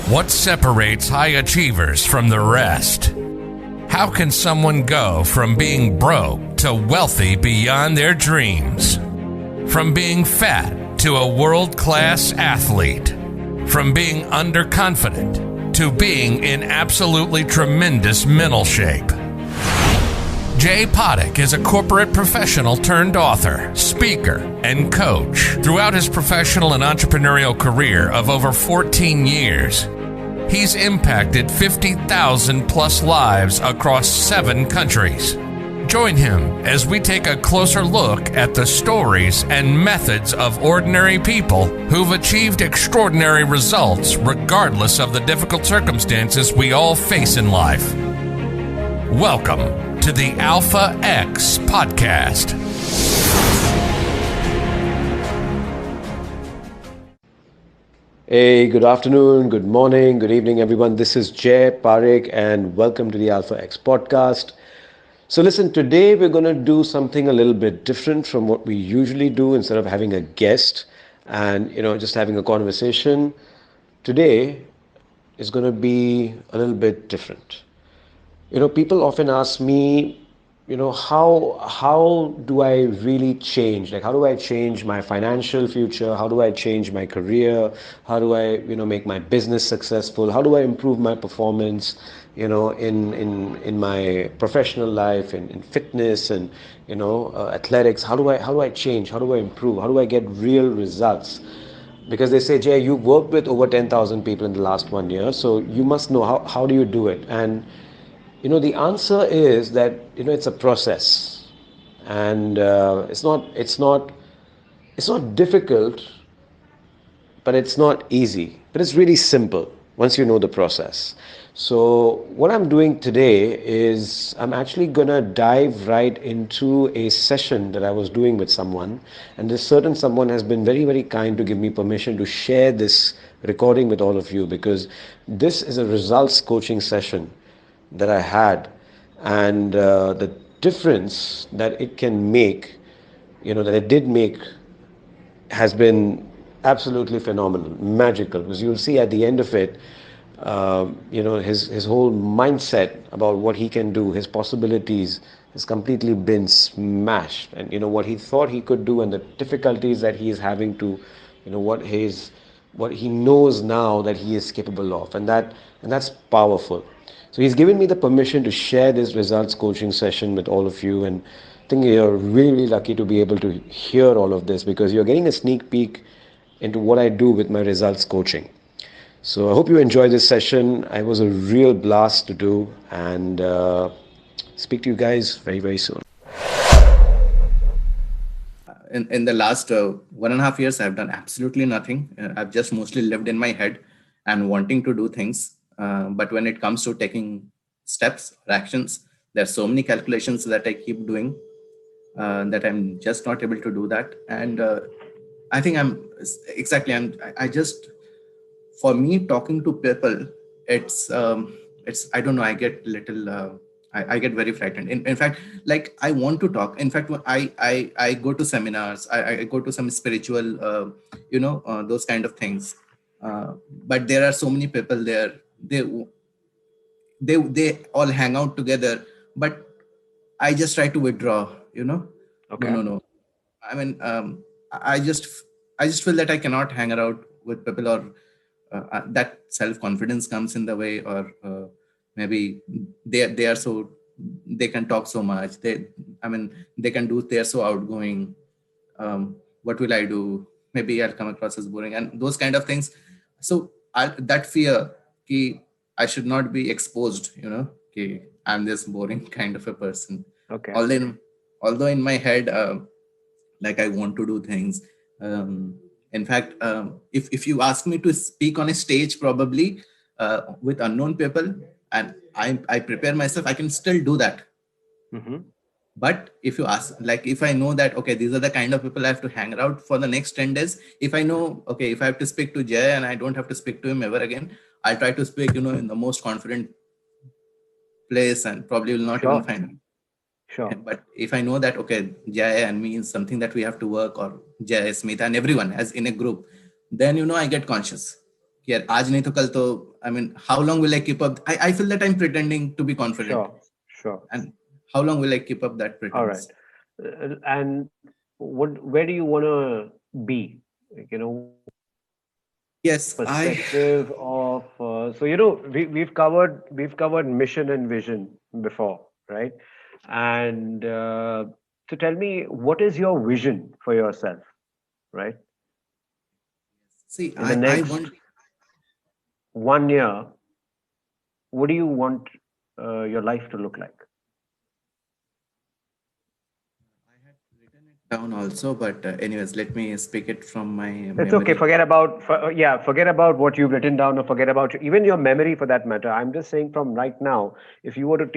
What separates high achievers from the rest? How can someone go from being broke to wealthy beyond their dreams? From being fat to a world-class athlete? From being underconfident to being in absolutely tremendous mental shape? Jay Potic is a corporate professional turned author, speaker, and coach. Throughout his professional and entrepreneurial career of over 14 years, he's impacted 50,000 plus lives across 7 countries. Join him as we take a closer look at the stories and methods of ordinary people who've achieved extraordinary results regardless of the difficult circumstances we all face in life. Welcome to the Alpha X Podcast. Hey, good afternoon, good morning, good evening, everyone. This is Jay Parekh, and welcome to the Alpha X Podcast. So listen, today we're going to do something a little bit different from what we usually do. Instead of having a guest and, just having a conversation, today is going to be a little bit different. People often ask me, how do I really change? Like, how do I change my financial future? How do I change my career? How do I, make my business successful? How do I improve my performance, in my professional life, in fitness and, athletics? How do I change? How do I improve? How do I get real results? Because they say, Jay, you've worked with over 10,000 people in the last 1 year, so you must know how do you do it? And the answer is that, it's a process, and it's not difficult, but it's not easy, but it's really simple once you know the process. So what I'm doing today is I'm actually gonna dive right into a session that I was doing with someone, and this certain someone has been very, very kind to give me permission to share this recording with all of you, because this is a results coaching session that I had, and the difference that it can make, that it did make, has been absolutely phenomenal, magical, because you'll see at the end of it, his whole mindset about what he can do, his possibilities, has completely been smashed, and what he thought he could do and the difficulties that he is having to, what he knows now that he is capable of, and that's powerful. So he's given me the permission to share this results coaching session with all of you, and I think you're really, really lucky to be able to hear all of this, because you're getting a sneak peek into what I do with my results coaching. So I hope you enjoy this session. It was a real blast to do, and speak to you guys very, very soon. In the last 1.5 years, I've done absolutely nothing. I've just mostly lived in my head and wanting to do things. But when it comes to taking steps or actions, there's so many calculations that I keep doing that I'm just not able to do that. And I think for me, talking to people, it's I don't know, I get little, I get very frightened. In fact, like, I want to talk. In fact, when I go to seminars, I go to some spiritual, those kind of things. But there are so many people there. They all hang out together, but I just try to withdraw. Okay. No. I mean, I just feel that I cannot hang around with people, or that self-confidence comes in the way, or maybe they can talk so much. They can do. They're so outgoing. What will I do? Maybe I'll come across as boring, and those kind of things. So that fear, I should not be exposed. I'm this boring kind of a person. Okay. Although in my head, like, I want to do things. In fact, if you ask me to speak on a stage, probably with unknown people, and I prepare myself, I can still do that. Mm-hmm. But if you ask, like, if I know that, okay, these are the kind of people I have to hang around for the next 10 days. If I know, okay, if I have to speak to Jay and I don't have to speak to him ever again, I'll try to speak, in the most confident place, and probably will not even find him. Sure. But if I know that, okay, Jay and me is something that we have to work, or Jay, Smith, and everyone as in a group, then I get conscious. Yeah, aaj nahi to kal to, I mean, how long will I keep up? I feel that I'm pretending to be confident. Sure. Sure. And how long will I keep up that All right. pretense? And where do you want to be? Like, Yes, perspective of so we've covered mission and vision before, right? And so tell me, what is your vision for yourself, right? see, In the I want. next 1 year, what do you want your life to look like? I had written it down also, but anyways, let me speak it from my It's okay. memory. Forget about what you've written down, or forget about even your memory for that matter. I'm just saying from right now, if you were to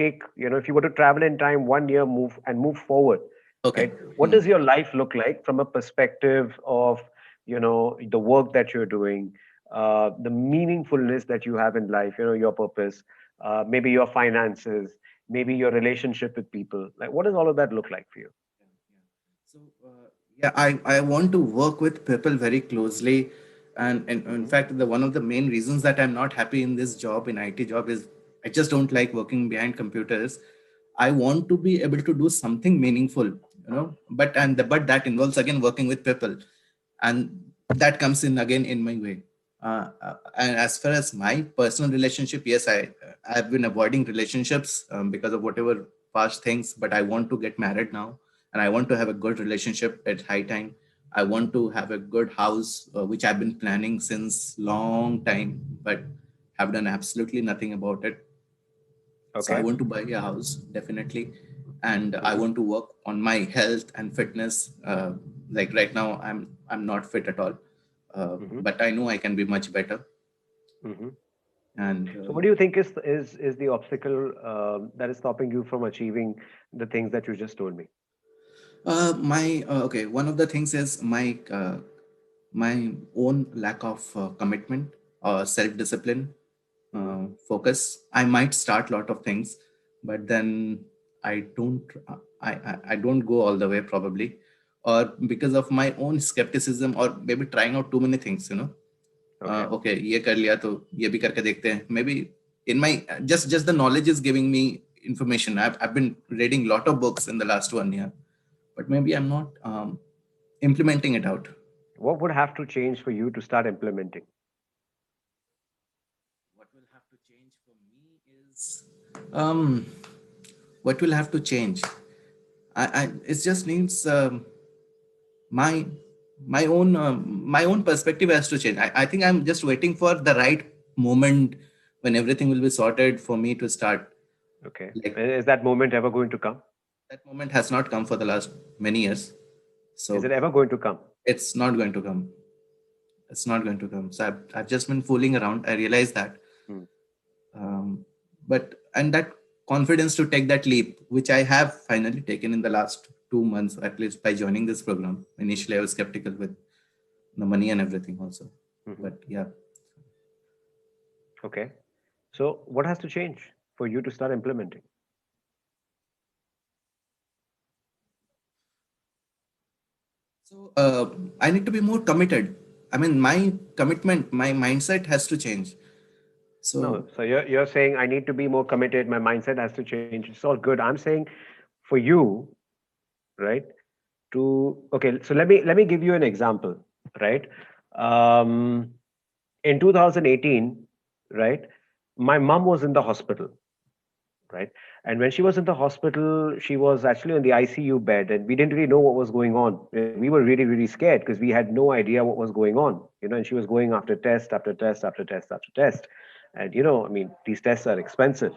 if you were to travel in time 1 year, move forward, Okay. right? What does your life look like from a perspective of, the work that you're doing, the meaningfulness that you have in life, your purpose, maybe your finances, maybe your relationship with people. Like, what does all of that look like for you? So yeah, I want to work with people very closely, and in Hmm. fact, the one of the main reasons that I'm not happy in this job, in IT job, is I just don't like working behind computers. I want to be able to do something meaningful, but that involves again working with people, and that comes in again in my way. And as far as my personal relationship, yes, I've been avoiding relationships because of whatever past things, but I want to get married now, and I want to have a good relationship at high time. I want to have a good house, which I've been planning since long time, but have done absolutely nothing about it. So I Okay. want to buy a house definitely, and I Hmm. want to work on my health and fitness. Like right now, I'm not fit at all, Hmm. but I know I can be much better. Hmm. And So, what do you think is the obstacle that is stopping you from achieving the things that you just told me? my okay, one of the things is my own lack of commitment or self discipline, Hmm. focus. I might start a lot of things, but then I don't go all the way probably, or because of my own skepticism, or maybe trying out too many things. Okay. Okay, ये कर लिया तो ये भी करके देखते हैं. Maybe in my just the knowledge is giving me information. I've been reading a lot of books in the last 1 year, but maybe I'm not implementing it out. What would have to change for you to start implementing? What will have to change for me is um, what will have to change. I it just needs my my own perspective has to change. I think I'm just waiting for the right moment when everything will be sorted for me to start. Okay. Like Is that moment ever going to come? that moment has not come for the last many years, Is it so ever going to come? it's not going to come. It's not going to come. So I've just been fooling around. I realize that, Hmm. but and that confidence to take that leap, which I have finally taken in the last 2 months, at least by joining this program. Initially, I was skeptical with the money and everything also, Hmm. but yeah. Okay. So, what has to change for you to start implementing? So I need to be more committed. I mean, my commitment, my mindset has to change. So No. So you're saying I need to be more committed. My mindset has to change. It's all good. I'm saying for you, right? Okay. So let me give you an example, right? Um, in 2018, right? My mom was in the hospital, right? And when she was in the hospital, she was actually on the ICU bed, and we didn't really know what was going on. We were really, really scared because we had no idea what was going on, and she was going after test after test after test after test. And, I mean, these tests are expensive,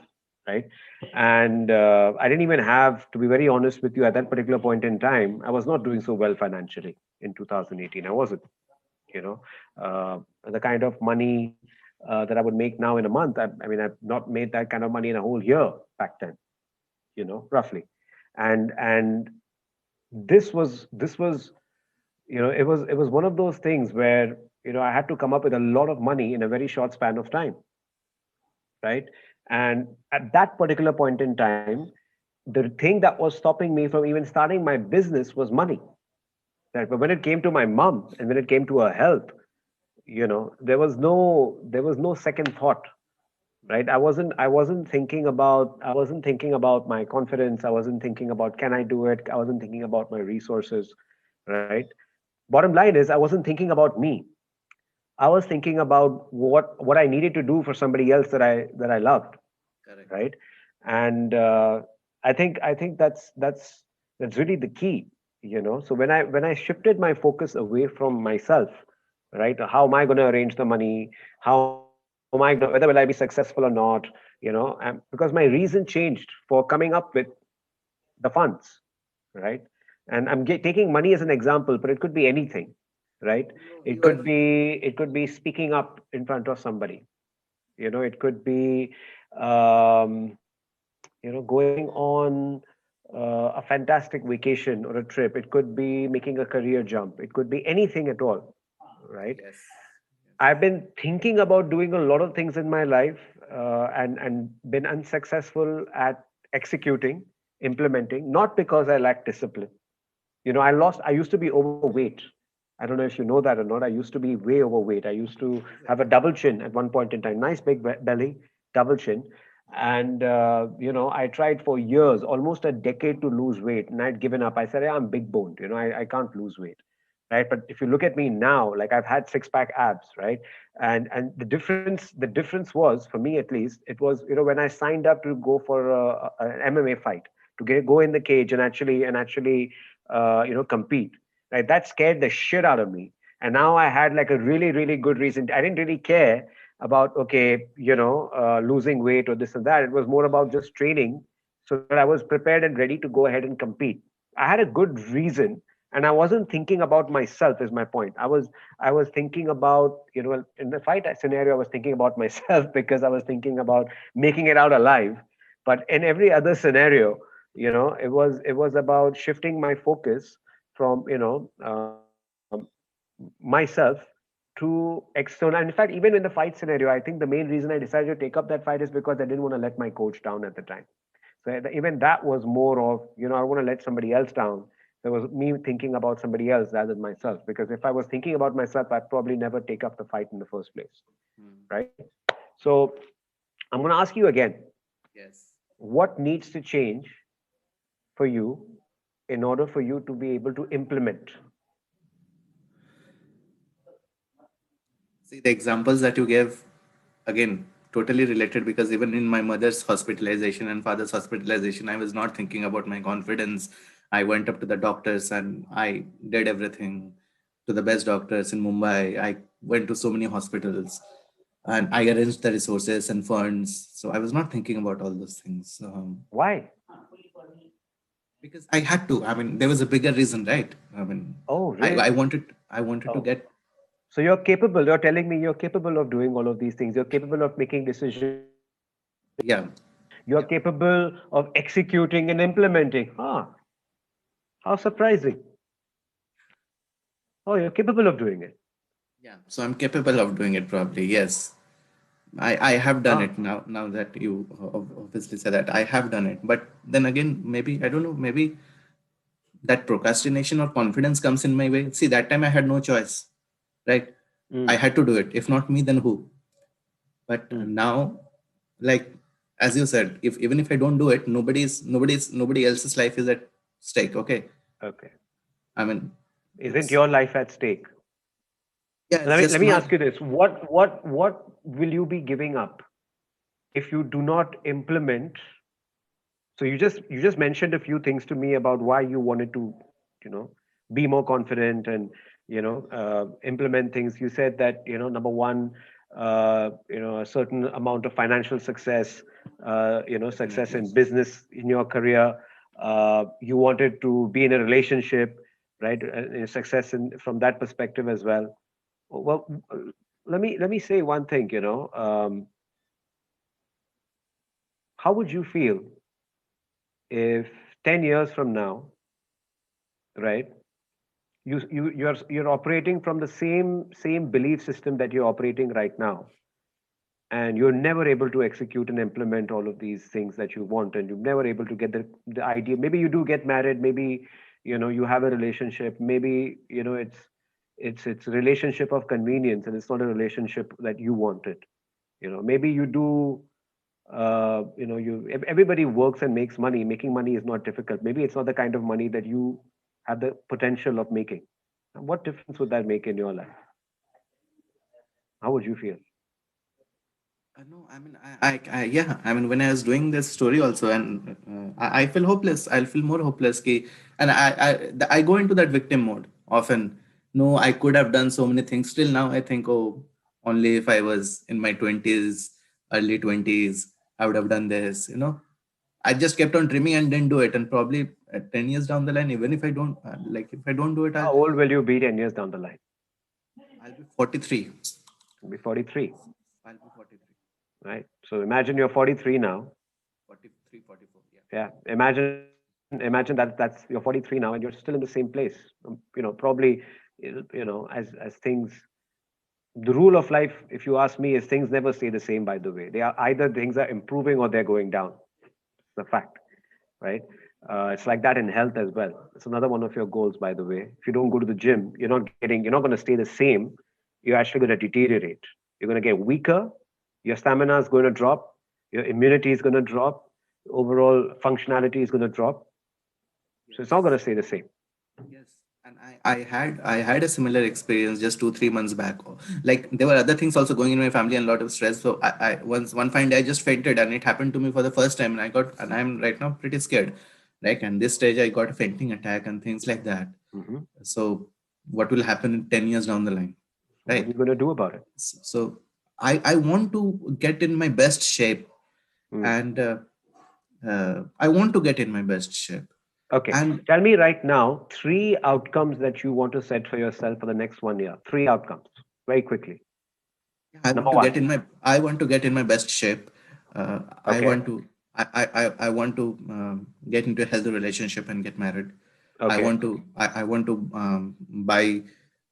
right? And I didn't even have, to be very honest with you, at that particular point in time, I was not doing so well financially in 2018. I wasn't, you know, the kind of money that I would make now in a month. I mean, I've not made that kind of money in a whole year back then, roughly. And this was, it was one of those things where, I had to come up with a lot of money in a very short span of time, right? And at that particular point in time, the thing that was stopping me from even starting my business was money. Right? But when it came to my mom and when it came to her health, there was no second thought. Right? I wasn't thinking about my confidence. I wasn't thinking about can I do it. I wasn't thinking about my resources. Right? Bottom line is I wasn't thinking about me. I was thinking about what I needed to do for somebody else that I loved. Correct. Right? And I think that's really the key. So when I shifted my focus away from myself, right? How am I going to arrange the money? How am I going to, whether will I be successful or not? Because my reason changed for coming up with the funds, right? And I'm taking money as an example, but it could be anything, right? it You are could be it could be speaking up in front of somebody. It could be um, going on a fantastic vacation or a trip. It could be making a career jump. It could be anything at all, right? yes. I've been thinking about doing a lot of things in my life, and been unsuccessful at executing, implementing, not because I lack discipline. I used to be overweight. I don't know if you know that or not. I used to be way overweight. I used to have a double chin at one point in time. Nice big belly, double chin. And, I tried for years, almost a decade to lose weight, and I'd given up. I said, yeah, I'm big boned. I can't lose weight. Right. But if you look at me now, like I've had six pack abs, right? And the difference was, for me at least, it was, when I signed up to go for an MMA fight, to go in the cage and actually compete. Right, that scared the shit out of me. And now I had like a really really good reason. I didn't really care about, okay, losing weight or this and that. It was more about just training so that I was prepared and ready to go ahead and compete. I had a good reason, and I wasn't thinking about myself. Is my point. I was thinking about, in the fight scenario, I was thinking about myself because I was thinking about making it out alive. But in every other scenario, it was about shifting my focus from, myself to external. And in fact, even in the fight scenario, I think the main reason I decided to take up that fight is because I didn't want to let my coach down at the time. So even that was more of, I don't want to let somebody else down. There was me thinking about somebody else rather than myself. Because if I was thinking about myself, I'd probably never take up the fight in the first place. Hmm. Right. So I'm going to ask you again, Yes. what needs to change for you in order for you to be able to implement? See, the examples that you gave, again, totally related, because even in my mother's hospitalization and father's hospitalization, I was not thinking about my confidence. I went up to the doctors and I did everything to the best doctors in Mumbai. I went to so many hospitals and I arranged the resources and funds. So I was not thinking about all those things, Why? because I had to. I mean, there was a bigger reason, right? I mean, Oh, I really? wanted to Oh. get. So you're capable. You're telling me you're capable of doing all of these things. You're capable of making decisions. Yeah. You're capable of executing and implementing. How surprising. Oh, you're capable of doing it. Yeah, so I'm capable of doing it probably. Yes, I have done Ah, it now. Now that you obviously said that, I have done it. But then again, maybe I don't know. Maybe that procrastination or confidence comes in my way. See, that time I had no choice, right? I mm, had to do it. If not me, then who? But mm. now, like as you said, if even if I don't do it, nobody else's life is at stake. Okay, Okay. I mean, Isn't it's your life at stake? yeah, it's Let me let just me my ask you this: what will you be giving up if you do not implement? So you just mentioned a few things to me about why you wanted to, you know, be more confident and, implement things. You said that, number one, a certain amount of financial success, success definitely. in business, in your career. You wanted to be in a relationship, right? Success from that perspective as well. Well, let me say one thing. How would you feel if 10 years from now, right, you're operating from the same belief system that you're operating right now, and you're never able to execute and implement all of these things that you want, and you're never able to get the idea. Maybe you do get married, maybe you have a relationship, maybe it's a relationship of convenience and it's not a relationship that you wanted. Maybe you do everybody works and makes money. Making money is not difficult. Maybe it's not the kind of money that you have the potential of making. What difference would that make in your life? How would you feel? No, I mean, yeah, I mean, when I was doing this story also, and I feel hopeless. I'll feel more hopeless. And I go into that victim mode often. No, I could have done so many things. Still now, I think, oh, only if I was in my 20s, early 20s, I would have done this. I just kept on dreaming and didn't do it. And probably 10 years down the line, even if I don't, if I don't do it, How old will you be 10 years down the line? I'll be 43. You'll be 43. I'll be 43. Right. So imagine you're 43 now. 43, 44. Yeah. Yeah. Imagine that's you're 43 now and you're still in the same place. Probably, as things, the rule of life, if you ask me, is things never stay the same, by the way. They are either things are improving or they're going down. It's the fact, right? It's like that in health as well. It's another one of your goals, by the way. If you don't go to the gym, you're not going to stay the same. You're actually going to deteriorate. You're going to get weaker. Your stamina is going to drop. Your immunity is going to drop. Overall functionality is going to drop. So it's not going to stay the same. Yes, and I had a similar experience just 2-3 months back. Like there were other things also going in my family and a lot of stress. So I once one fine day I just fainted, and it happened to me for the first time, and I'm right now pretty scared. Right, and this stage I got a fainting attack and things like that. Mm-hmm. So what will happen in 10 years down the line? What are Right. you going to do about it? So I want to get in my best shape, and I want to get in my best shape. Okay. And Tell me right now 3 outcomes that you want to set for yourself for the next 1 year. 3 outcomes, very quickly. Number one. I want to get in my best shape. I Okay. want to I want to get into a healthy relationship and get married. I Okay. want to buy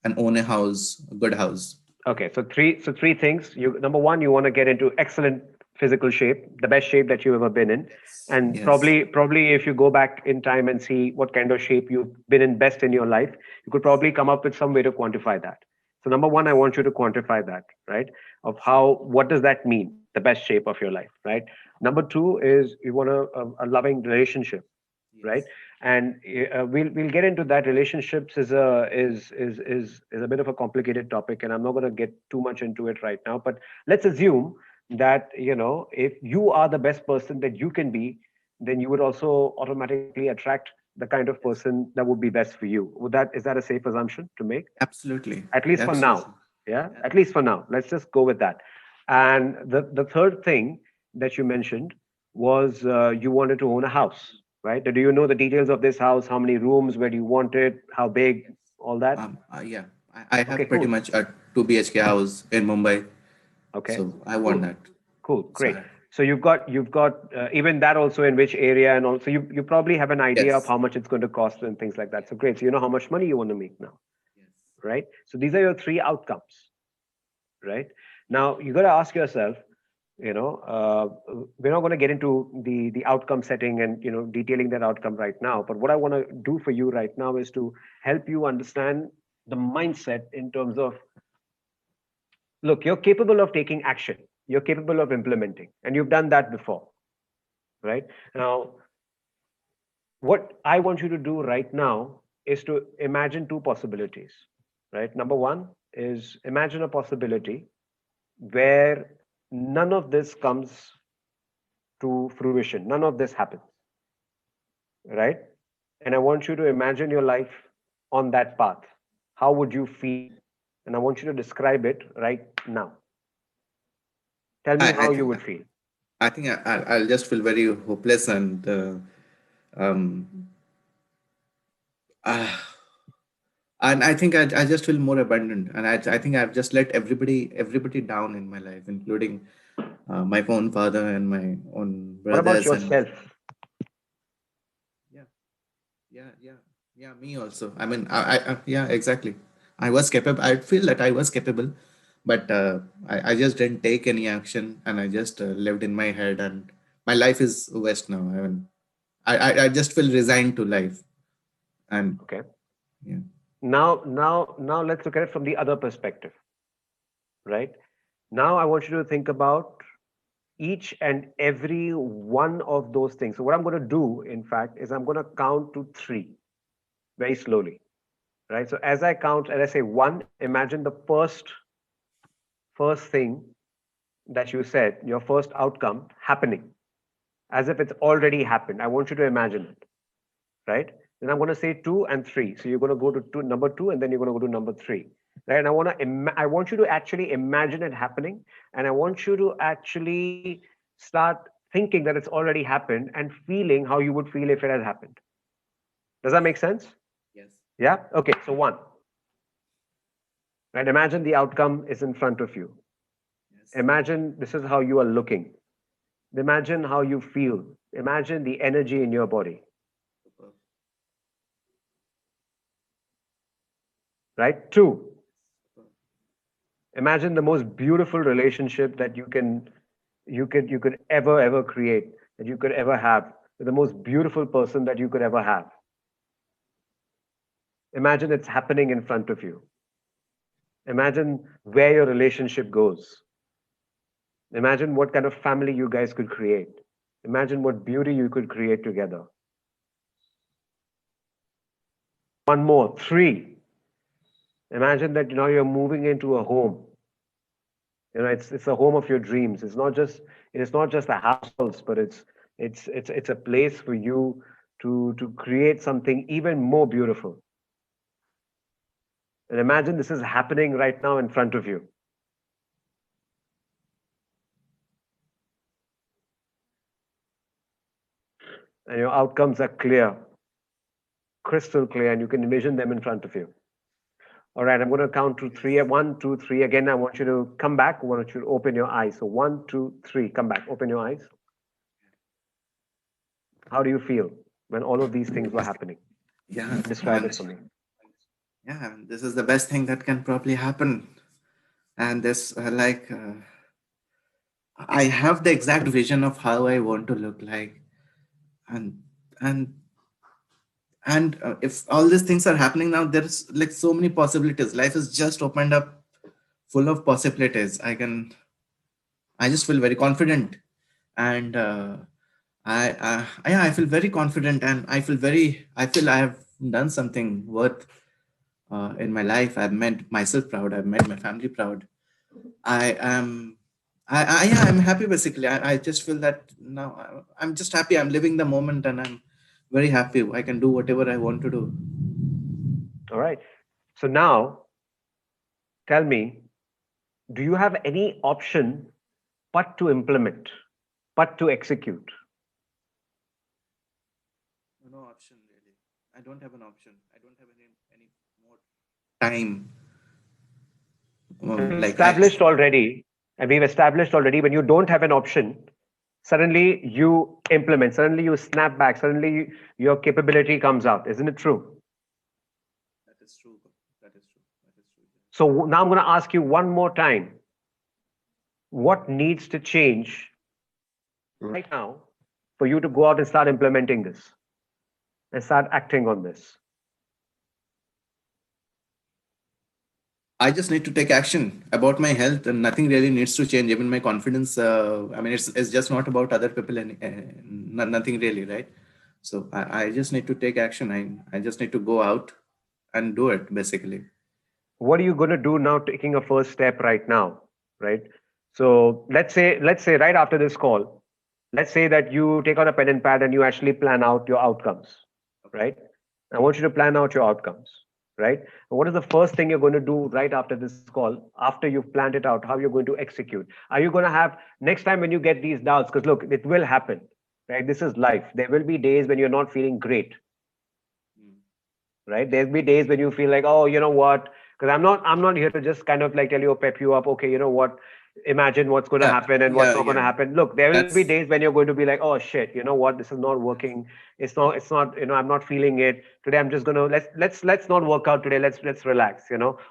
and own a house, a good house. Okay. So three things. Number one, you want to get into excellent physical shape, the best shape that you've ever been in. And Yes. probably if you go back in time and see what kind of shape you've been in best in your life, you could probably come up with some way to quantify that. So number one, I want you to quantify that, right? Of what does that mean? The best shape of your life, right? Number two is you want a loving relationship, right? Yes. And we'll get into that. Relationships is a bit of a complicated topic, and I'm not going to get too much into it right now. But let's assume that if you are the best person that you can be, then you would also automatically attract the kind of person that would be best for you. Is that a safe assumption to make? Absolutely. At least for Absolutely. now. Yeah, Yeah. at least for now. Let's just go with that. And the third thing that you mentioned was you wanted to own a house, right? Do you know the details of this house? How many rooms? Where do you want it? How big? All that? Yeah. I Okay, have pretty cool. much a 2 BHK house in Mumbai, Okay, so I want cool. that. Cool, So great. So you've got even that also in which area, and also you probably have an idea of yes. how much it's going to cost and things like that. So great. So you know how much money you want to make now, Yes. right? So these are your 3 outcomes, right? Now you got to ask yourself, we're not going to get into the outcome setting and detailing that outcome right now. But what I want to do for you right now is to help you understand the mindset in terms of, look, you're capable of taking action, you're capable of implementing, and you've done that before, right? Now, what I want you to do right now is to imagine 2 possibilities, right? Number one is imagine a possibility where none of this comes to fruition, none of this happens, right? And I want you to imagine your life on that path. How would you feel? And I want you to describe it right now. Tell me I how you think would feel. I'll just feel very hopeless and um, uh, I think I just feel more abandoned, and I think I've just let everybody down in my life, including my own father and my own What about brothers and yourself? yeah, me also. I mean, yeah, exactly. I was capable. I feel that I was capable, but I just didn't take any action, and I just lived in my head, and my life is waste now. I mean, I just feel resigned to life, and Okay. yeah. Now let's look at it from the other perspective, right? Now I want you to think about each and every one of those things. So what I'm going to do, in fact, is I'm going to count to three very slowly, right? So as I count, and I say one, imagine the first thing that you said, your first outcome happening, as if it's already happened. I want you to imagine it, right? Then I'm going to say two and three. So you're going to go to number two, and then you're going to go to number three, right? And I want you to actually imagine it happening, and I want you to actually start thinking that it's already happened and feeling how you would feel if it had happened. Does that make sense? Yes. Yeah. Okay. So one, right? Imagine the outcome is in front of you. Yes. Imagine this is how you are looking. Imagine how you feel. Imagine the energy in your body. Super. Right? Two, Super. imagine the most beautiful relationship that you could ever create, that you could ever have, the most beautiful person that you could ever have. Imagine it's happening in front of you. Imagine where your relationship goes. Imagine what kind of family you guys could create. Imagine what beauty you could create together. One more, three. Imagine that now you're moving into a home. It's a home of your dreams. It's not just a house, but it's a place for you to create something even more beautiful. And imagine this is happening right now in front of you. And your outcomes are clear, crystal clear, and you can envision them in front of you. All right, I'm going to count to three. One, two, three. Again, I want you to come back. I want you to open your eyes. So one, two, three. Come back. Open your eyes. How do you feel when all of these things were happening? Yeah. Describe it for me. Yeah, this is the best thing that can probably happen. And this, I have the exact vision of how I want to look like, and and if all these things are happening now, there's like so many possibilities. Life is just opened up, full of possibilities. I just feel very confident, and I feel very confident, and I feel I have done something worth in my life. I've made myself proud. I've made my family proud. I am, yeah, I'm happy basically. I just feel that now I'm just happy. I'm living the moment, and I'm very happy. I can do whatever I want to do. All right. So now tell me, do you have any option but to implement, but to execute? No option really. I don't have an option. I don't have any more time. Like I Established already, and we've established already when you don't have an option, suddenly you implement, suddenly you snap back, suddenly your capability comes out. Isn't it true? that is true. That is true. That is true. So now I'm going to ask you one more time. What needs to change right now for you to go out and start implementing this and start acting on this? I just need to take action about my health, and nothing really needs to change. Even my confidence. I mean, it's just not about other people, and nothing really, right? So I just need to take action. I just need to go out and do it, basically. What are you going to do now, taking a first step right now, right? So let's say right after this call, let's say that you take out a pen and pad and you actually plan out your outcomes, right? I want you to plan out your outcomes, right? And what is the first thing you're going to do right after this call, after you've planned it out, how you're going to execute? Are you going to have next time when you get these doubts, because look, it will happen, right? This is life. There will be days when you're not feeling great, right? There'll be days when you feel like, oh, you know what? Because I'm not here to just kind of like tell you or pep you up. Okay, you know what? Imagine what's going to happen and what's not going to happen. Look, there will be That's days when you're going to be like, oh shit, you know what? This is not working. It's not. I'm not feeling it today. I'm just gonna let's not work out today. Let's relax.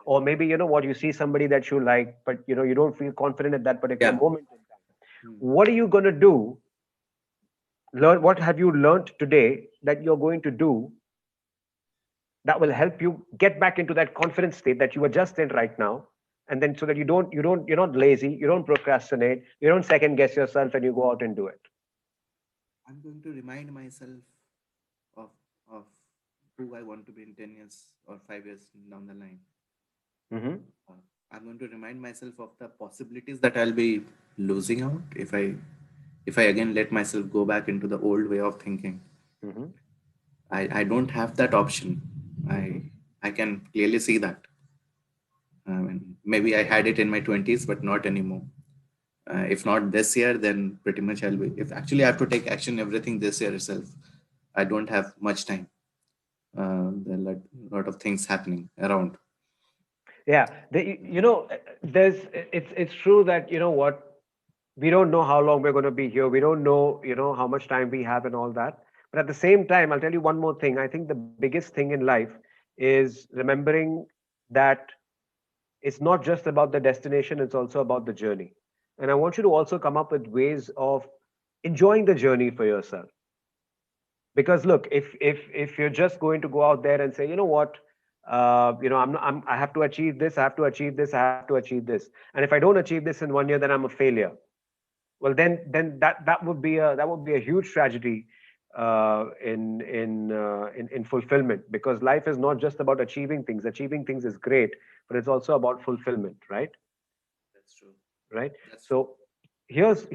Or maybe what, you see somebody that you like, but you don't feel confident at that particular yeah. moment in time. What are you gonna do? What have you learned today that you're going to do that will help you get back into that confidence state that you were just in right now, and then so that you're not lazy, you don't procrastinate, you don't second guess yourself, and you go out and do it. I'm going to remind myself of of who I want to be in 10 years or 5 years down the line. Mm-hmm. Uh, I'm going to remind myself of the possibilities that I'll be losing out if I again let myself go back into the old way of thinking. Mm-hmm. I don't have that option. Mm-hmm. I can clearly see that. I mean, maybe I had it in my 20s, but not anymore. If not this year, then pretty much I'll be. If actually I have to take action everything this year itself, I don't have much time. There are a lot of things happening around. Yeah, there's it's true that what, we don't know how long we're going to be here. We don't know how much time we have and all that. But at the same time, I'll tell you one more thing. I think the biggest thing in life is remembering that it's not just about the destination, it's also about the journey. And I want you to also come up with ways of enjoying the journey for yourself. Because look, if you're just going to go out there and say, you know what, I have to achieve this, I have to achieve this, I have to achieve this, and if I don't achieve this in 1 year, then I'm a failure. Well, then that would be a huge tragedy in fulfillment, because life is not just about achieving things. Achieving things is great, but it's also about fulfillment, right? That's true. Right. That's true. So here's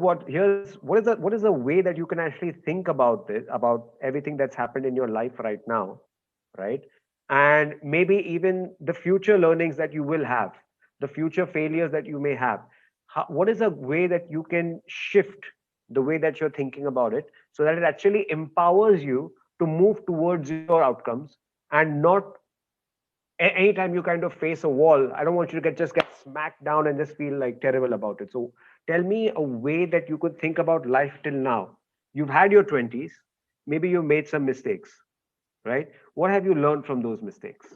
what is a way that you can actually think about this, about everything that's happened in your life right now, right? And maybe even the future learnings that you will have, the future failures that you may have. What is a way that you can shift the way that you're thinking about it, so that it actually empowers you to move towards your outcomes, and not anytime you kind of face a wall, I don't want you to just get smacked down and just feel like terrible about it. So tell me a way that you could think about life till now. You've had your 20s, maybe you made some mistakes, right? What have you learned from those mistakes?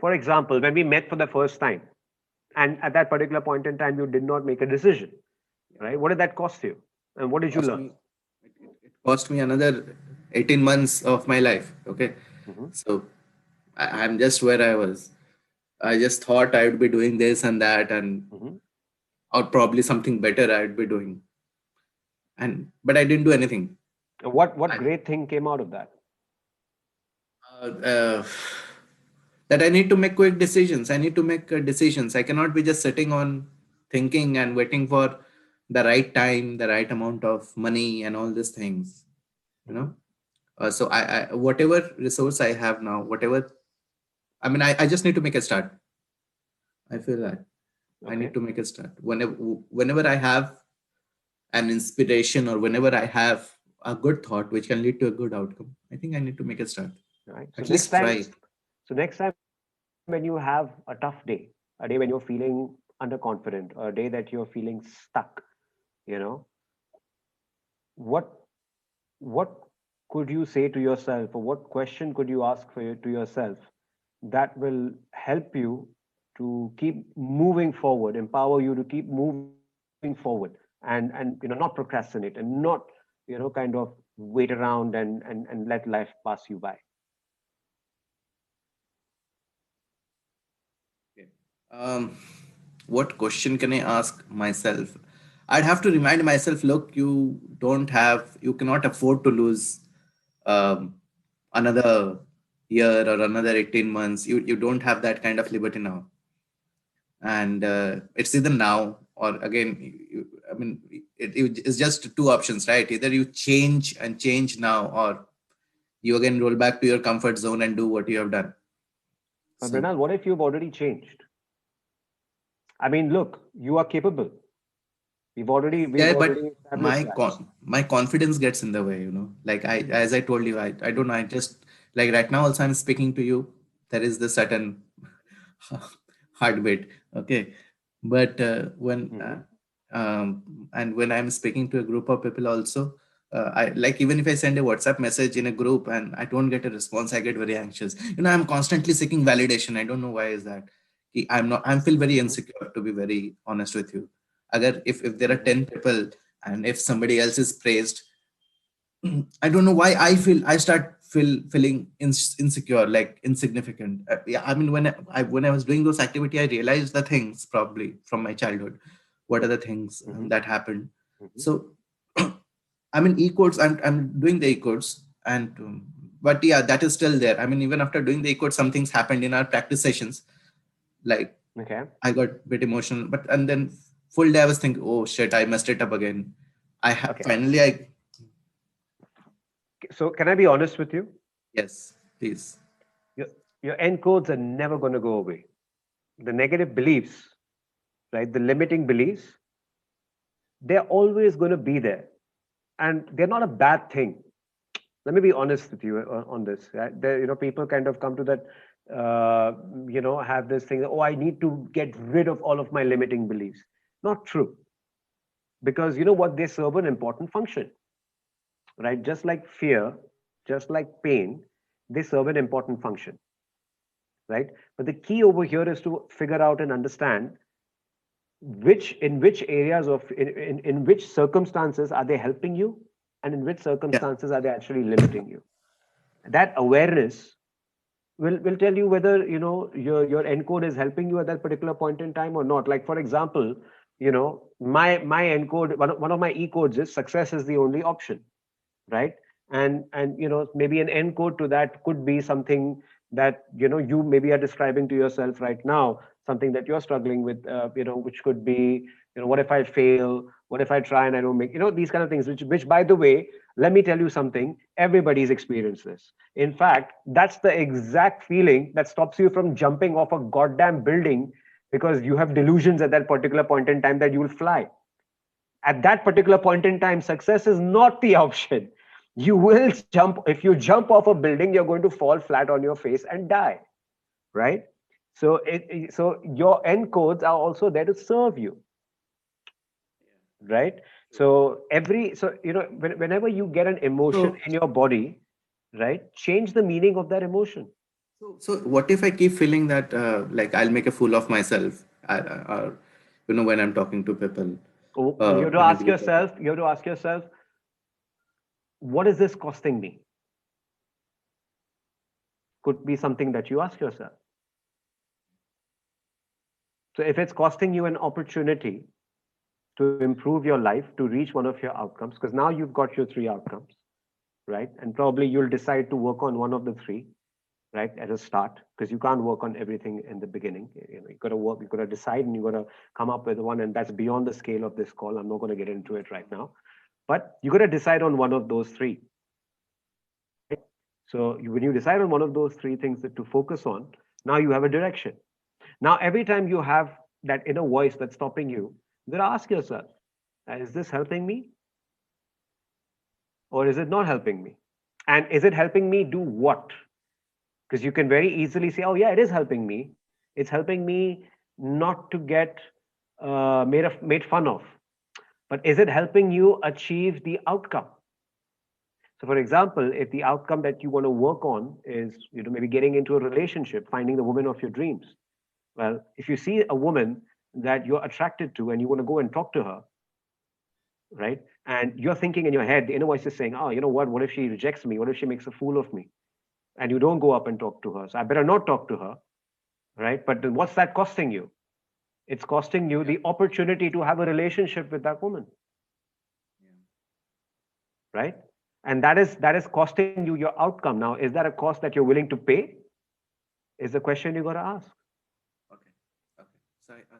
For example, when we met for the first time, and at that particular point in time you did not make a decision, right? What did that cost you, and what did you Cost learn? me. It cost me another 18 months of my life. Okay, Mm-hmm. so I'm just where I was. I just thought I would be doing this and that, and Mm-hmm. or probably something better I would be doing, and but I didn't do anything. What I, great thing came out of that? uh, uh, that I need to make quick decisions. I need to make decisions. I cannot be just sitting on thinking and waiting for the right time, the right amount of money, and all these things. You Mm-hmm. know. So I whatever resource I have now, whatever, I mean, I just need to make a start. I feel that I need Okay. to make a start. Whenever I have an inspiration, or whenever I have a good thought which can lead to a good outcome, I think I need to make a start. Right. So At next least time, try. when you have a tough day, a day when you're feeling underconfident, or a day that you're feeling stuck, you know, what what could you say to yourself, or what question could you ask to yourself that will help you to keep moving forward, empower you to keep moving forward, and not procrastinate, and not kind of wait around and let life pass you by. Okay. Um, what question can I ask myself? I'd have to remind myself, look, you cannot afford to lose um, another year or another 18 months. You don't have that kind of liberty now. And it's either now or again, I mean, it's just two options, right? Either you change now, or you again roll back to your comfort zone and do what you have done. But So Mrinal, what if you've already changed? I mean, look, you are capable. We've yeah, but already established that. my confidence gets in the way, like I as I told you, I don't know, I just Like right now also I'm speaking to you, there is the certain heartbeat, okay, but and when I'm speaking to a group of people also, I like, even if I send a WhatsApp message in a group and I don't get a response, I get very anxious. I'm constantly seeking validation. I don't know why is that. I'm feel very insecure, to be very honest with you. Agar if there are 10 people and if somebody else is praised, I don't know why I start feeling insecure, like insignificant. Yeah, I mean, when I was doing those activity, I realized the things probably from my childhood. What are the things that happened? So, I mean, e-codes. I'm doing the e-codes, and but yeah, that is still there. I mean, even after doing the e-codes, some things happened in our practice sessions. Like Okay. I got a bit emotional, but and then full day I was thinking, oh shit, I messed it up again. I have Okay. finally I So can I be honest with you? Yes, please. Your encodes are never going to go away. The negative beliefs, right? The limiting beliefs, they're always going to be there, and they're not a bad thing. Let me be honest with you on this. Right? People kind of come to that, have this thing. Oh, I need to get rid of all of my limiting beliefs. Not true, because you know what? They serve an important function, right? Just like fear, just like pain, they serve an important function, right? But the key over here is to figure out and understand which areas of in which circumstances are they helping you, and in which Yeah. circumstances are they actually limiting you. That awareness will tell you whether your encode is helping you at that particular point in time or not. Like for example, my encode, one of my e codes is success is the only option, right? And maybe an encode to that could be something that you maybe are describing to yourself right now, something that you're struggling with, which could be, what if I fail, what if I try and I don't make, these kind of things, which by the way, let me tell you something, everybody's experienced this. In fact, that's the exact feeling that stops you from jumping off a goddamn building, because you have delusions at that particular point in time that you will fly. At that particular point in time, success is not the option. You will jump. If you jump off a building, you're going to fall flat on your face and die, right? So your encodes are also there to serve you, right? Whenever you get an emotion So, in your body, right, change the meaning of that emotion. so what if I keep feeling that like I'll make a fool of myself, or when I'm talking to people, You have to in a ask group of yourself. You have to ask yourself, what is this costing me? Could be something that you ask yourself. So if it's costing you an opportunity to improve your life, to reach one of your outcomes, because now you've got your 3 outcomes, right? And probably you'll decide to work on one of the 3, right, at a start, because you can't work on everything in the beginning. You got to work, you got to decide, and you got to come up with one. And that's beyond the scale of this call. I'm not going to get into it right now, but you got to decide on one of those 3. Right? So when you decide on one of those 3 things to focus on, now you have a direction. Now, every time you have that inner voice that's stopping you, you got to ask yourself, is this helping me? Or is it not helping me? And is it helping me do what? Because you can very easily say, oh, yeah, it is helping me. It's helping me not to get made fun of. But is it helping you achieve the outcome? So, for example, if the outcome that you want to work on is, maybe getting into a relationship, finding the woman of your dreams. Well, if you see a woman that you're attracted to and you want to go and talk to her, right? And you're thinking in your head, the inner voice is saying, oh, you know what? What if she rejects me? What if she makes a fool of me? And you don't go up and talk to her. So I better not talk to her, right? But then what's that costing you? It's costing you the opportunity to have a relationship with that woman, right? And that is costing you your outcome. Now, is that a cost that you're willing to pay? Is the question you got to ask. Okay. Okay.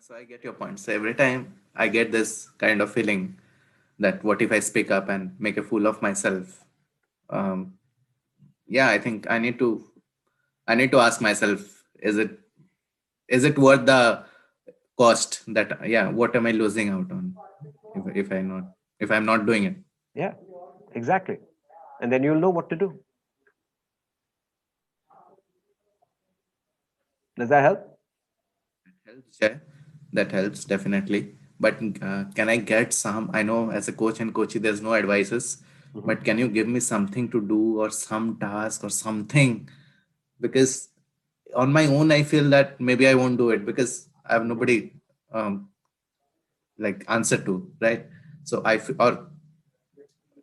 So I get your point. So every time I get this kind of feeling that what if I speak up and make a fool of myself? Um, yeah, I think I need to ask myself, is it worth the cost? That, yeah, what am I losing out on if I'm not doing it? Yeah, exactly. And then you'll know what to do. Does that help? That helps, yeah. That helps definitely. But can I get some? I know as a coach and coachee, there's no advices, Mhm. but can you give me something to do or some task or something? Because on my own, I feel that maybe I won't do it because I have Mhm. nobody um, like answer to, right? So or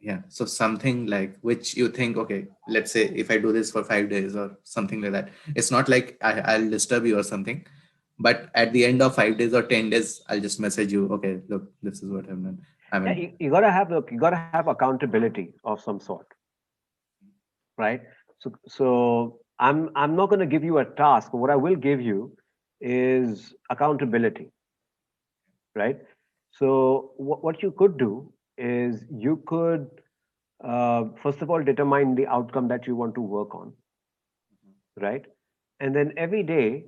yeah, so something like which you think, okay, let's say if I do this for 5 days or something like that, it's not like I'll disturb you or something, but at the end of 5 days or 10 days, I'll just message you, okay, look, this is what I've done. I Yeah, mean, you gotta have look, you gotta have accountability of some sort, right? So I'm not gonna give you a task, but what I will give you is accountability, right? So what you could do is you could first of all determine the outcome that you want to work on, right? And then every day,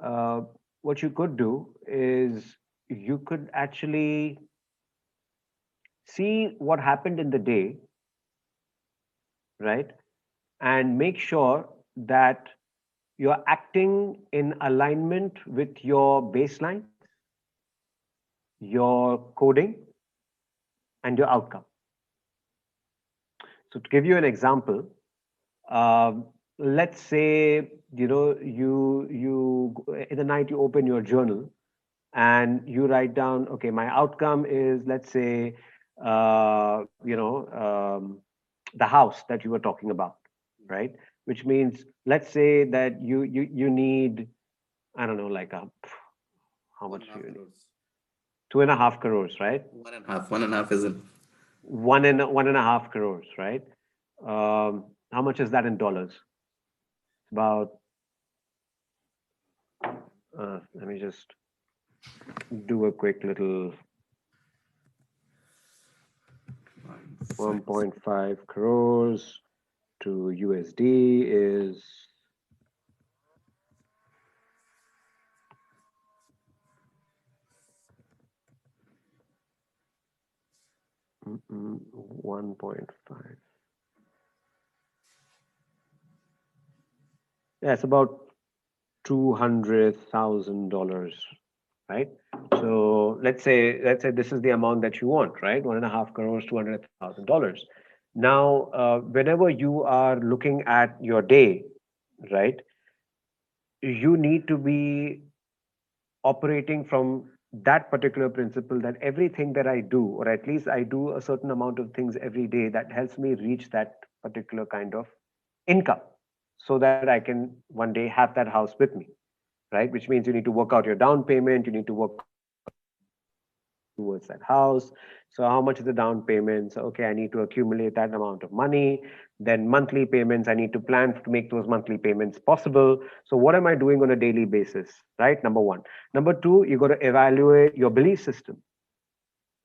uh, what you could do is you could actually see what happened in the day, right? And make sure that you're acting in alignment with your baseline, your coding, and your outcome. So to give you an example, let's say you in the night you open your journal and you write down, okay, my outcome is, let's say, uh, you know um, the house that you were talking about, right? Which means, let's say that you need, I don't know, like how one much and a do half you need? crores. 2.5 crores, right? One and a half isn't. 1.5 crores, right? How much is that in dollars? About, let me just do a quick little. 1.5 crores to USD is, 1.5. Yeah, it's about $200,000, right? So let's say this is the amount that you want, right? 1.5 crores, $200,000. Now, whenever you are looking at your day, right, you need to be operating from that particular principle that everything that I do, or at least I do a certain amount of things every day that helps me reach that particular kind of income so that I can one day have that house with me, right? Which means you need to work out your down payment, you need to work towards that house. So how much is the down payment? So okay, I need to accumulate that amount of money. Then monthly payments, I need to plan to make those monthly payments possible. So what am I doing on a daily basis, right? Number one. Number two, you got to evaluate your belief system,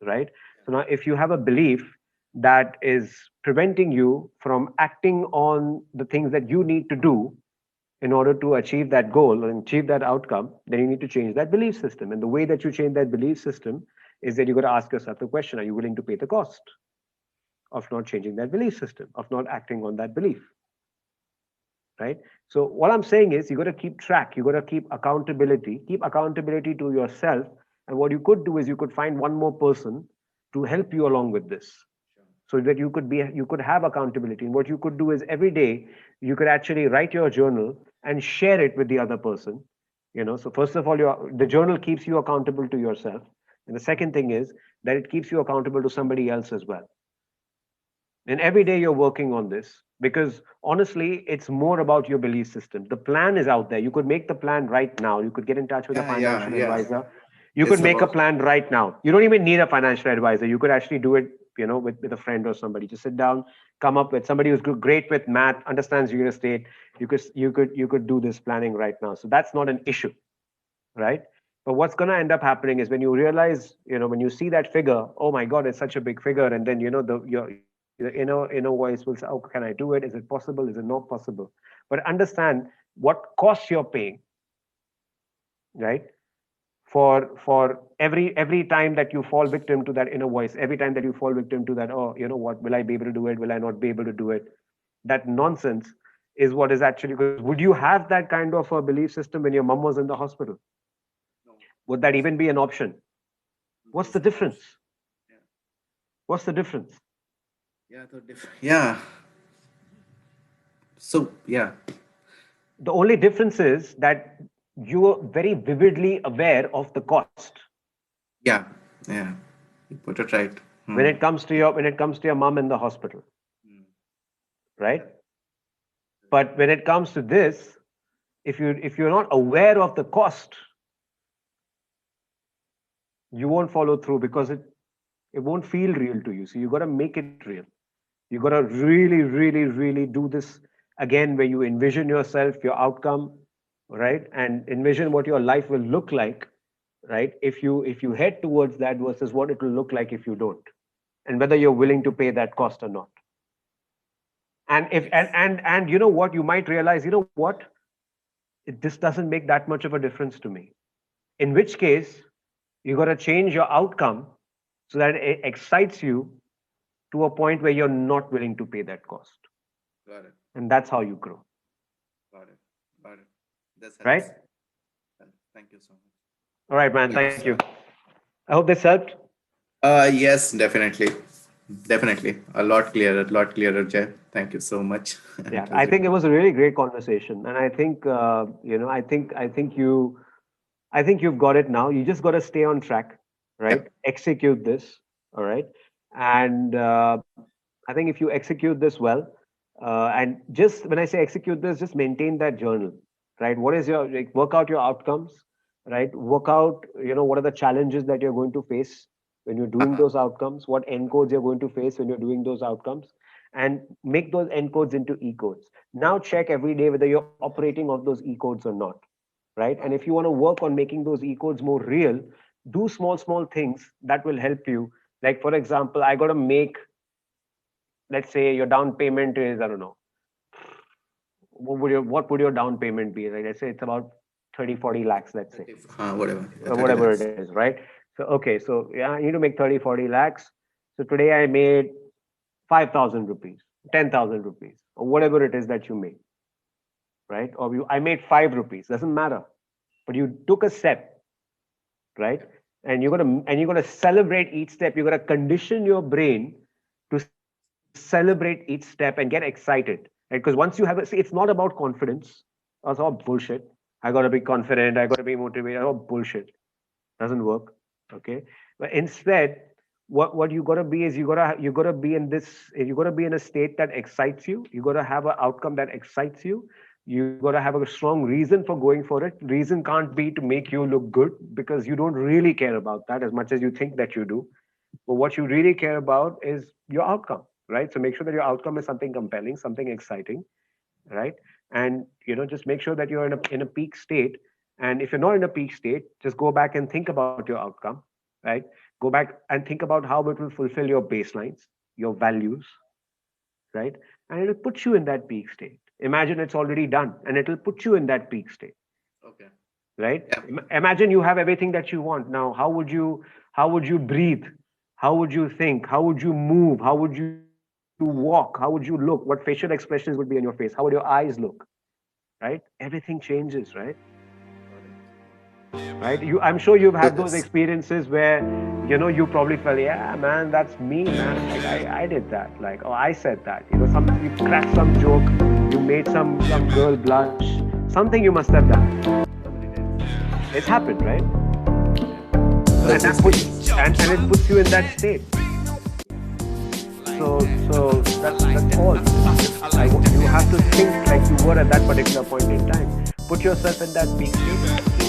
right? So now if you have a belief that is preventing you from acting on the things that you need to do in order to achieve that goal and achieve that outcome, then you need to change that belief system. And the way that you change that belief system is that you got to ask yourself the question: are you willing to pay the cost of not changing that belief system, of not acting on that belief? Right? So what I'm saying is you got to keep track, you got to keep accountability to yourself. And what you could do is you could find one more person to help you along with this, so that you could have accountability. And what you could do is every day you could actually write your journal and share it with the other person. So first of all, the journal keeps you accountable to yourself, and the second thing is that it keeps you accountable to somebody else as well. And every day you're working on this, because honestly, it's more about your belief system. The plan is out there. You could make the plan right now. You could get in touch with a Yeah, yeah, financial yeah. advisor. You could It's make a about, plan right now. You don't even need a financial advisor. You could actually do it, with a friend or somebody. Just sit down, come up with somebody who's great with math, understands real estate. You could do this planning right now. So that's not an issue, right? But what's going to end up happening is when you realize, when you see that figure, oh my God, it's such a big figure, and then your inner voice will say, oh, can I do it? Is it possible? Is it not possible? But understand what costs you're paying, right? For every time that you fall victim to that inner voice, every time that you fall victim to that, oh, you know what, will I be able to do it? Will I not be able to do it? That nonsense is what is actually good. Would you have that kind of a belief system when your mom was in the hospital? No. Would that even be an option? What's the difference? Yeah. What's the difference? Yeah. Yeah. So yeah. The only difference is that you are very vividly aware of the cost Yeah. Yeah. You put it right. when it comes to your mom in the hospital, right? But when it comes to this, if you're not aware of the cost, you won't follow through because it won't feel real to you. So you got to make it real. You got to really, really, really do this again, where you envision yourself, your outcome, right, and envision what your life will look like, right, if you head towards that versus what it will look like if you don't, and whether you're willing to pay that cost or not. And if and you know what, you might realize, you know what, this doesn't make that much of a difference to me. In which case, you got to change your outcome so that it excites you to a point where you're not willing to pay that cost. Got it. And that's how you grow. Got it. Got it. That's Right? Thank you so much. All right, man. Thank you. I hope this helped. Yes, definitely. Definitely. A lot clearer, Jay. Thank you so much. Yeah, I think it was a really great conversation. And I think, I think you've got it now. You just got to stay on track, right? Yep. Execute this. All right. And I think if you execute this well, and just when I say execute this, just maintain that journal, right? What is your, like, work out your outcomes, right? Work out, what are the challenges that you're going to face when you're doing those outcomes, what encodes you're going to face when you're doing those outcomes, and make those encodes into e-codes. Now check every day whether you're operating off those e-codes or not, right? And if you want to work on making those e-codes more real, do small things that will help you. Like, for example, I got to make, let's say your down payment is, I don't know, what would your down payment be? Like, let's say it's about 30-40 lakhs, let's say. Whatever. Or whatever it is, right? So, okay, so yeah, I need to make 30-40 lakhs. So today I made 5,000 rupees, 10,000 rupees, or whatever it is that you make, right? Or I made 5 rupees, doesn't matter. But you took a step, right? And you're gonna celebrate each step. You're gonna condition your brain to celebrate each step and get excited, right? Because once you have see, it's not about confidence. That's all bullshit. I gotta be confident. I gotta be motivated. All bullshit. Doesn't work. Okay. But instead, what you gotta be is you gotta be in a state that excites you. You gotta have an outcome that excites you. You gotta have a strong reason for going for it. Reason can't be to make you look good, because you don't really care about that as much as you think that you do. But what you really care about is your outcome, right? So make sure that your outcome is something compelling, something exciting, right? And just make sure that you're in a peak state. And if you're not in a peak state, just go back and think about your outcome, right? Go back and think about how it will fulfill your baselines, your values, right? And it'll put you in that peak state. Imagine it's already done, and it'll put you in that peak state. Okay. Right? Yeah. Imagine you have everything that you want. Now, how would you breathe? How would you think? How would you move? How would you walk? How would you look? What facial expressions would be on your face? How would your eyes look? Right? Everything changes, right? Right? I'm sure you've had those experiences where, you probably felt, yeah, man, that's me, man. Like, I did that. Like, oh, I said that. You cracked some joke, you made some girl blush. Something you must have done. It's happened, right? And it puts you in that state. So that's all. Like, you have to think like you were at that particular point in time. Put yourself in that peak state.